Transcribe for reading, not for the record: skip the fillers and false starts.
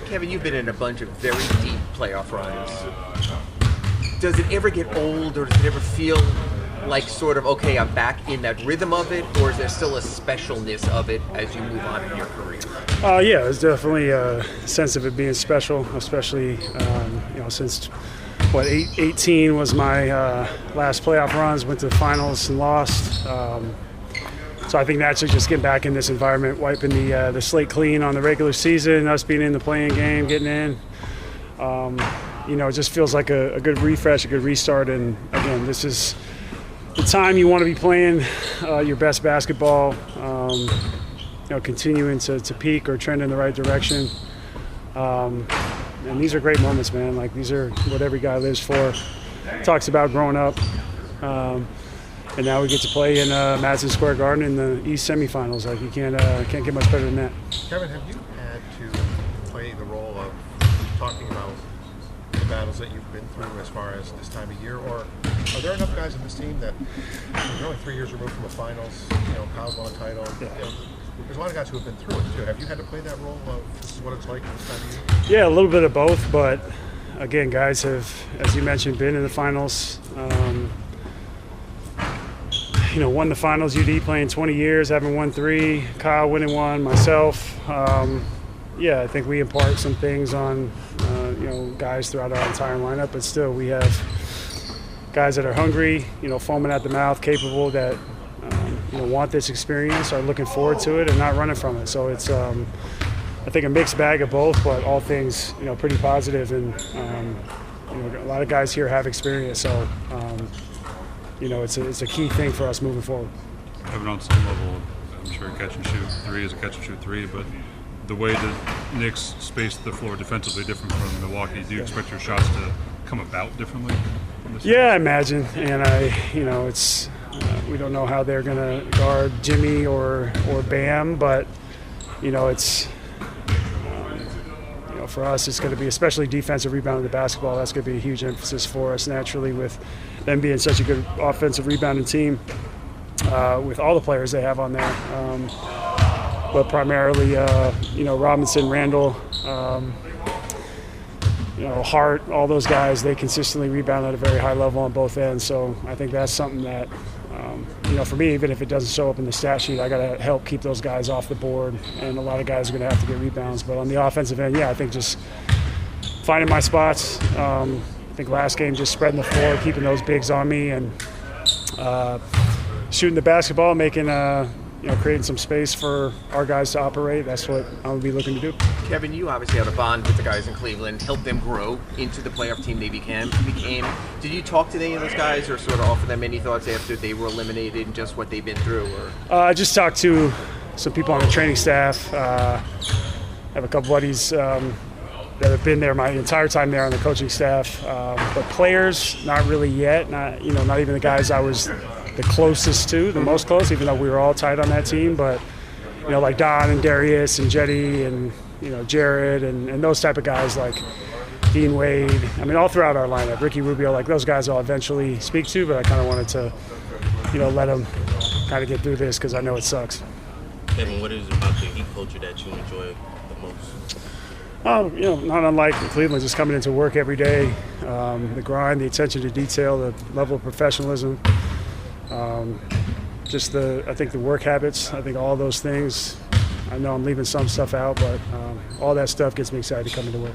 Kevin, you've been in a bunch of very deep playoff runs. Does it ever get old, or does it ever feel like sort of, okay, I'm back in that rhythm of it, or is there still a specialness of it as you move on in your career? Yeah, there's definitely a sense of it being special, especially since 18 was my last playoff runs. Went to the finals and lost. So I think naturally just getting back in this environment, wiping the slate clean on the regular season, us being in the playing game, getting in. It just feels like a good refresh, a good restart. And again, this is the time you want to be playing your best basketball, continuing to peak or trend in the right direction. And these are great moments, man. Like, these are what every guy lives for. Talks about growing up. And now we get to play in Madison Square Garden in the East semifinals. Like, you can't get much better than that. Kevin, have you had to play the role of talking about the battles that you've been through as far as this time of year, or are there enough guys in this team that you're only 3 years removed from the finals? Kyle's won a title. Yeah. There's a lot of guys who have been through it too. Have you had to play that role of this is what it's like this time of year? Yeah, a little bit of both, but again, guys have, as you mentioned, been in the finals. Won the finals. UD playing 20 years, having won 3. Kyle winning 1. Myself. I think we impart some things on guys throughout our entire lineup, but still we have guys that are hungry, foaming at the mouth, capable, that want this experience, are looking forward to it, and not running from it. So it's I think a mixed bag of both, but all things pretty positive. And a lot of guys here have experience, so it's a key thing for us moving forward. Having on some level, I'm sure catch and shoot 3 is a catch and shoot 3, but the way the Knicks spaced the floor defensively different from Milwaukee, do you expect your shots to come about differently? Yeah, I imagine, and it's we don't know how they're going to guard Jimmy or Bam, but it's for us, it's going to be, especially defensive rebounding the basketball. That's going to be a huge emphasis for us naturally, with them being such a good offensive rebounding team, with all the players they have on there. But primarily, Robinson, Randall, Hart, all those guys, they consistently rebound at a very high level on both ends. So I think that's something that, for me, even if it doesn't show up in the stat sheet, I got to help keep those guys off the board. And a lot of guys are going to have to get rebounds. But on the offensive end, I think just finding my spots. I think last game just spreading the floor, keeping those bigs on me, and shooting the basketball, making creating some space for our guys to operate. That's what I'm going to be looking to do. Kevin, you obviously have a bond with the guys in Cleveland, help them grow into the playoff team they became. Did you talk to any of those guys, or sort of offer them any thoughts after they were eliminated and just what they've been through? Or I just talked to some people on the training staff. I have a couple buddies that have been there my entire time there on the coaching staff. But players, not really yet. Not even the guys I was the closest to, the most close, even though we were all tight on that team. But like Don and Darius and Jetty and Jared and those type of guys, like Dean Wade. I mean, all throughout our lineup, Ricky Rubio, like those guys I'll eventually speak to, but I kind of wanted to let them kind of get through this, because I know it sucks. Kevin, what is it about the Heat culture that you enjoy the most? Not unlike Cleveland, just coming into work every day, the grind, the attention to detail, the level of professionalism. I think the work habits, I think all those things. I know I'm leaving some stuff out, but all that stuff gets me excited to come into work.